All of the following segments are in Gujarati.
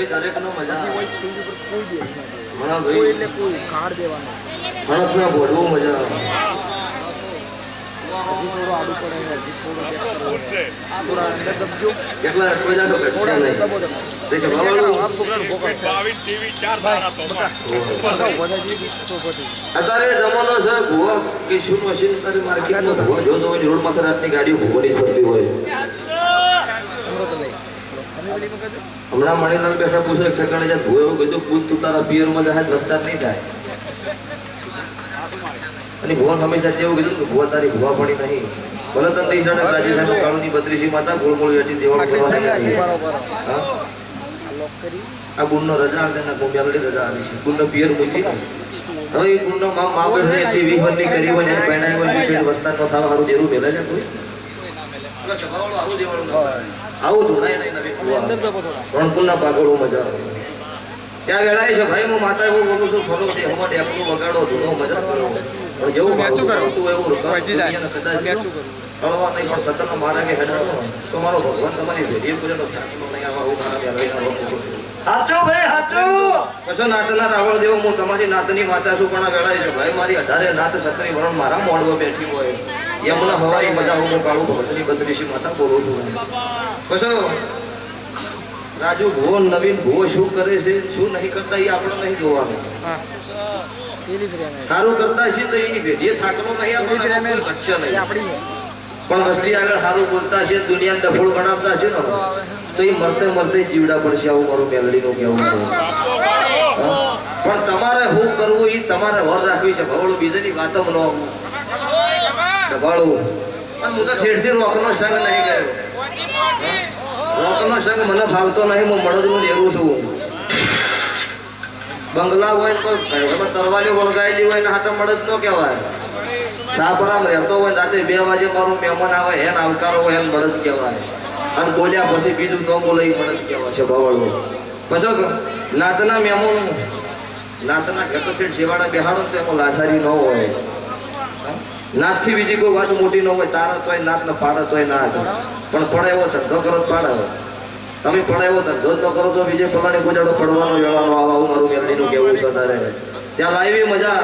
ભાઈ દરેકનો મજા કોઈ સ્ટેજ ઉપર કોઈ દે ઘણા કોઈ ભાઈ એટલે કોઈ કાર્ડ દેવાનો ઘણા ભોળવું મજા આવે હજી થોડું આડું પડે હજી થોડું થોડા અંદર દબજો એટલે કોઈ જાણો ઘટશે થોડા નહીં દબો તમે તે છે બાવળું આપ છોકરાને ભોગવ અત્યારે જમાનો છે ભૂવા કે શું મશીન તારી માર્કેટમાં ભૂવા જો તો રોડ માથે રાતની ગાડીઓ ભૂવાની ફરતી હોય હમણાં મણીલાલ બેઠા પૂછો એક ઠેકાણે જાય ભૂવા એવું કીધું કૂદ તું તારા પિયરમાં જાય રસ્તા નહીં થાય અને ભુવન હંમેશા જેવું કીધું કે ભુવા તારી ભુવા પડી નહીં ભલે તને નહીં સડક રાજી થાય કાળુની બત્રીસી માતા ગોળ ગોળ વેટી દેવાળું કરવાની આ ગુણનો રજા આવે ને મેલડી રજા આવી છે ગુણનો પિયર મૂચી ને હવે એ ગુણનો મા બેઠો એટલી વિહવનની કરી હોય એને પહેણાઈ હોય છે વસ્તાર નો થાવ હારું દેરું મેલે છે કોઈ આવું ધોણાય નહીં નવી ત્રણ કુલના પાગળો મજા આવે ત્યાં વેળાય છે ભાઈ હું માતા એવું બોલું છું ફરો તે હમણાં એકલું વગાડો ધૂનો મજા કરો પણ જેવું ભાવતું એવું હળવા નહીં પણ સતરનો મારા કે હેડાડો તો મારો ભગવાન તમારી ભેડી પૂજા તો થાકનો નહીં આવા હું મારા વેળાઈના રોગ છું હાચો ભાઈ હાચો કશો નાતના રાવળ દેવો હું તમારી નાતની માતા છું પણ આ વેળાય છે ભાઈ મારી 18 નાત 17 વરણ મારા મોડવો બેઠી હોય એમના હવાઈ મજા હું કાળું ભગતની બત્રીસી માતા બોલું છું કશો રાજુ ભુવો નવીન ભુવો શું કરે છે શું નહીં કરતા એ આપણે નહીં જોવાનું સારું કરતા છે તો એની ભેડીએ થાકનો નહીં આપણને ઘટશે નહીં પણ વસ્તી આગળ સારું બોલતા છે દુનિયાને ડફોળ બનાવતા છે ને તો એ મરતે મરતે જીવડા પડશે આવું મારું મેલડીનું કહેવું છે પણ તમારે શું કરવું એ તમારે વર રાખવી છે ભવળું બીજાની વાતમ ન ભવળું પણ હું તો ઠેરથી રોકનો સંગ નહીં ગયો રોકનો સંગ મને ભાવતો નહીં હું મળદનું લેરું છું બંગલા હોય કોઈ તરવાલી વળગાયેલી હોય ને હાટે મળદ ન કહેવાય સાપરામ રહેતો હોય રાતે 2 વાગે મારું મહેમાન આવે એને આવકારો હોય એને મળદ કહેવાય અને બોલ્યા પછી બીજું ન બોલે એ મળદ કહેવાય છે ભવળું પછી નાતના મહેમાન નાતના ઘર તો ફેર શેવાડા બેહાડો તો એમાં લાસારી ન હોય નાતથી બીજી કોઈ વાત મોટી ન હોય તારા તોય નાત ને પાડે તોય નાત પણ પડે એવો ધંધો કરો જ પાડે તમે પડે એવો ધંધો જ ન કરો તો બીજે પલાણી ગુજાડો પડવાનો વેળાનો આવા હું મારું મેલડીનું કેવું છે તારે ત્યાં લાવી મજા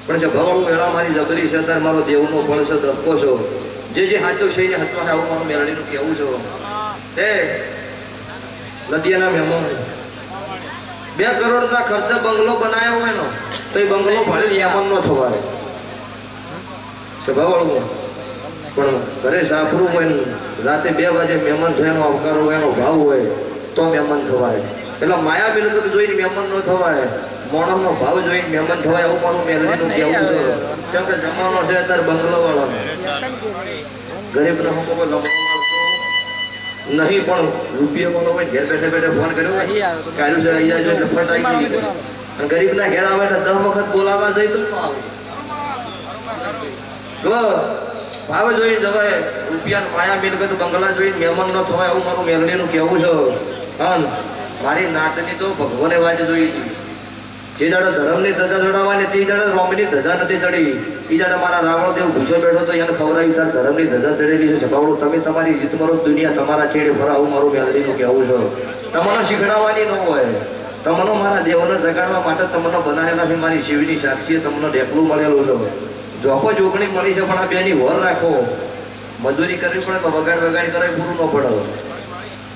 પણ છે ભવળું વેળા મારી જબરી છે તારે મારો દેવનો ફળ છે દહકો છો જે સાચો છે એને હચવા આવું મારું મેલડીનું કેવું છે એ લટિયાના મહેમાન 2 કરોડના ખર્ચે બંગલો બનાવ્યો હોય ને તો એ બંગલો ભાડે મહેમાન ન થવાય સભાવાળું પણ ઘરે સાફરું હોય ને રાતે 2 વાગે મહેમાન થયાનો આવકારો હોય એનો ભાવ હોય તો મહેમાન થવાય એટલે માયા મિલકત જોઈને મહેમાન ન થવાય મોણસનો ભાવ જોઈને મહેમાન થવાય એવું મારું મેલડીનું કહેવું છે કેમ કે જમાનો છે અત્યારે બંગલો વાળો ગરીબનો હું કોઈ લમણો નહીં પણ રૂપિયા વાળો હોય ઘેર બેઠે બેઠે ફોન કર્યો કાઢ્યું છે આવી જાય એટલે ફટ આવી ગઈ અને ગરીબના ઘેર આવે એટલે 10 વખત બોલાવવા જઈ તો આવે ભાવ જોઈને જવાય રૂપિયા માયા મિલકત બંગલા જોઈને મહેમાન ન થવાય એવું મારું મેલડીનું કહેવું છે અને મારી નાતની તો ભગવાને વાંચે જોઈ હતી જે દાડે ધર્મની ધજા ચડાવવાની તે દાડે રોમની ધજા નથી ચડી એ દાડે મારા રાવણ દેવ ભૂસો બેઠો તો એને ખવડાવી તાર ધર્મની ધજા ચડેલી છે સભાવડું તમે તમારી રીત મારો દુનિયા તમારા છેડે ફરાવું મારું મેલડીનું કહેવું છે તમને શીખડાવવાની ન હોય તમને મારા દેવને જગાડવા માટે તમને બનાવેલા છે મારી શિવની સાક્ષીએ તમને ઢેકલું મળેલું છે જોકો જોગણી મળી છે પણ આ બેની વર રાખો મજૂરી કરવી પડે તો વગાડ કરે પૂરું ન પડે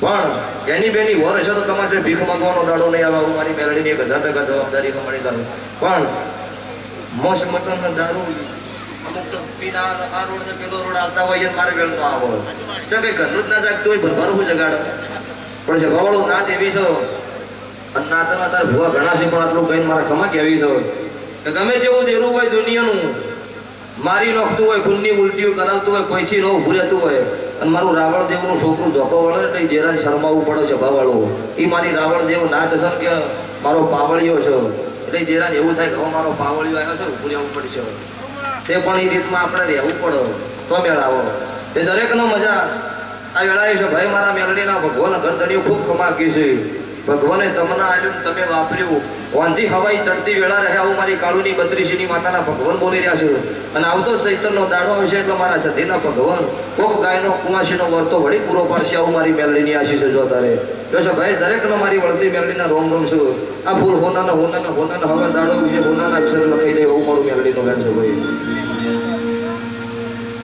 પણ એની બેની વર હશે તો તમારે ભીખ માંગવાનો દાડો નહીં આવે મારી મેલડીની 1000% જવાબદારી મળી ગઈ પણ મોસ મટન દારૂ અમુક તો પીના આ રોડ ને પેલો રોડ આવતા હોય મારે વેળ ન આવો છે કે ઘરનું જ ના જાગતું હોય ભરભર હું જગાડે પણ છે ભવળો નાત એવી છે અને નાતમાં તારે ભૂવા ઘણા છે પણ આટલું કહીને મારા ખમા કેવી છે કે ગમે તેવું દેરું હોય દુનિયાનું મારી નાખતું હોય ખૂનની ઉલટીઓ કરાવતું હોય કોઈથી ન ઊભું રહેતું હોય અને મારું રાવણ દેવનું છોકરું ઝોપો વળે એટલે જેરાને શરમાવવું પડે છે ભાવાળું એ મારી રાવણ દેવ નાત છે કે મારો પાવળિયો છે એટલે જેરાને એવું થાય કે મારો પાવળિયો આવ્યો છે ઊભું રહેવું પડશે તે પણ એ રીતમાં આપણે રહેવું પડે તો મેળાવો તે દરેકનો મજા આ વેળાએ છે ભાઈ મારા મેલડીના ભગવાન ગરદડીઓ ખૂબ ખમાકી છે ભગવાને તમને આલ્યું તમે વાપર્યું વાંધી હવાઈ ચડતી વેળા રહ્યા હું મારી કાળુની બત્રીસીની માતાના ભગવાન બોલી રહ્યા છે અને આવતો ચૈતરનો દાડો આવશે એટલે મારા સતીના ભગવાન કોક ગાયનો કુમાસીનો વર્તો વળી પૂરો પાડશે આવું મારી મેલડીની આશીષ જો તારે જોશે ભાઈ દરેકનો મારી વળતી મેલડીના રોમ રોમ છું આ ફૂલ હોનાના હવે દાડો વિશે હોનાના અક્ષર લખાઈ દે એવું મારું મેલડીનું વેણ છે ભાઈ